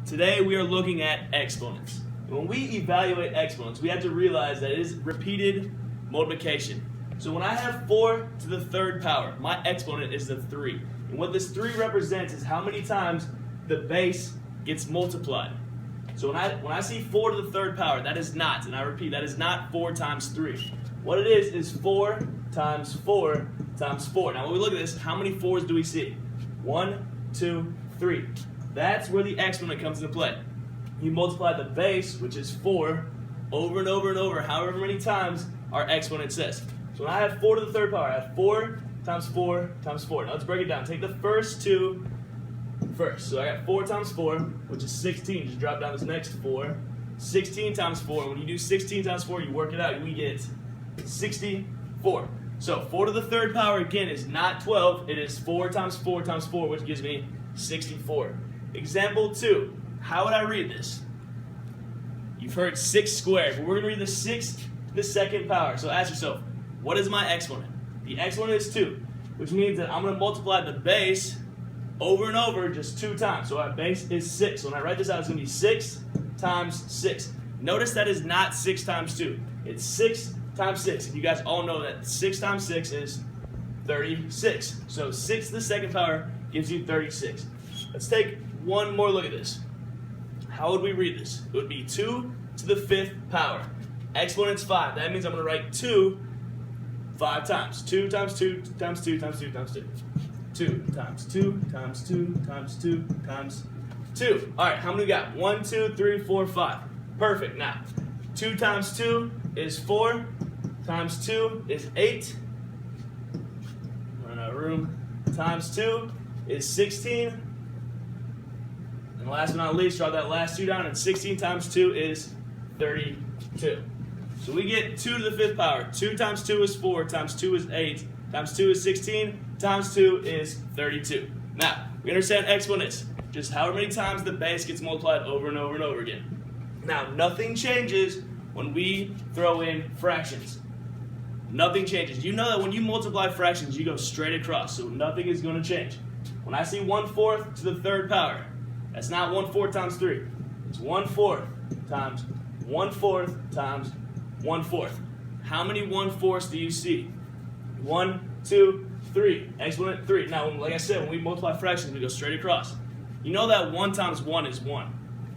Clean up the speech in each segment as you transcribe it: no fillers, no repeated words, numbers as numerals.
Today we are looking at exponents. When we evaluate exponents, we have to realize that it is repeated multiplication. So when I have 4 to the third power, my exponent is the 3. And what this 3 represents is how many times the base gets multiplied. So when I see 4 to the third power, that is not, and I repeat, that is not 4 times 3. What it is 4 times 4 times 4. Now when we look at this, how many 4s do we see? 1, 2, 3. That's where the exponent comes into play. You multiply the base, which is 4, over and over and over, however many times our exponent says. So when I have 4 to the third power, I have 4 times 4 times 4. Now let's break it down. Take the first 2 first. So I got 4 times 4, which is 16. Just drop down this next 4. 16 times 4. When you do 16 times 4, you work it out, we get 64. So 4 to the third power, again, is not 12. It is 4 times 4 times 4, which gives me 64. Example 2. How would I read this? You've heard 6 squared, but we're going to read the 6 to the second power. So ask yourself, what is my exponent? The exponent is 2, which means that I'm going to multiply the base over and over just 2 times. So our base is 6. So when I write this out, it's going to be 6 times 6. Notice that is not 6 times 2. It's 6 times 6. And you guys all know that 6 times 6 is 36. So 6 to the second power gives you 36. Let's take one more look at this. How would we read this? It would be 2 to the 5th power. Exponent's 5. That means I'm going to write 2 5 times. 2 times 2 times 2 times 2 times 2. 2 times 2 times 2 times 2 times 2. All right, how many we got? 1, 2, 3, 4, 5. Perfect. Now, 2 times 2 is 4 times 2 is 8. Run out of room. Times 2 is 16. And last but not least, drop that last 2 down, and 16 times 2 is 32. So we get 2 to the 5th power. 2 times 2 is 4, times 2 is 8, times 2 is 16, times 2 is 32. Now, we understand exponents, just however many times the base gets multiplied over and over and over again. Now, nothing changes when we throw in fractions. Nothing changes. You know that when you multiply fractions, you go straight across, so nothing is going to change. When I see 1/4 to the third power, that's not 1/4 times 3. It's 1/4 times 1/4 times 1/4. How many 1/4s do you see? 1, 2, 3. Exponent 3. Now, like I said, when we multiply fractions, we go straight across. You know that 1 times 1 is 1.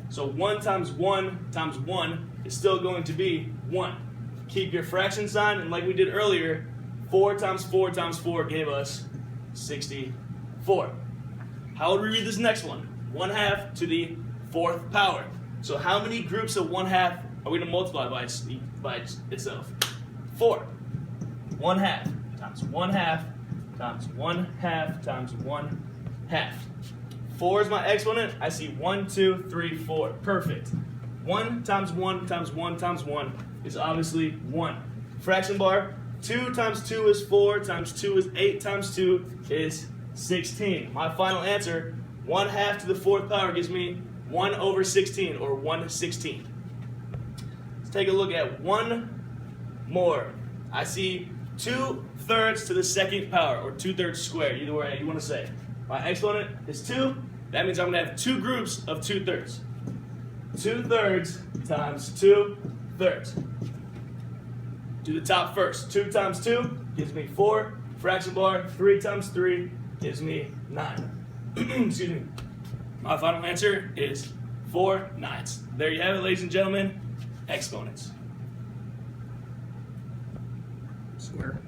So 1 times 1 times 1 is still going to be 1. Keep your fraction sign, and like we did earlier, 4 times 4 times 4 gave us 64. How would we read this next one? 1/2 to the 4th power. So how many groups of 1/2 are we going to multiply by itself? 4. 1/2 times 1/2 times 1/2 times 1/2. 4 is my exponent. I see 1, 2, 3, 4. Perfect. 1 times 1 times 1 times 1 is obviously 1. Fraction bar, 2 times 2 is 4, times 2 is 8, times 2 is 16. My final answer, 1/2 to the 4th power gives me 1/16, or 1/16. Let's take a look at one more. I see 2/3 to the 2nd power, or 2/3 squared, either way you want to say. My exponent is 2. That means I'm going to have 2 groups of 2/3. 2/3 times 2/3. Do the top first. 2 times 2 gives me 4. Fraction bar, 3 times 3 gives me 9. Excuse me. My final answer is 4/9. There you have it, ladies and gentlemen. Exponents. Square.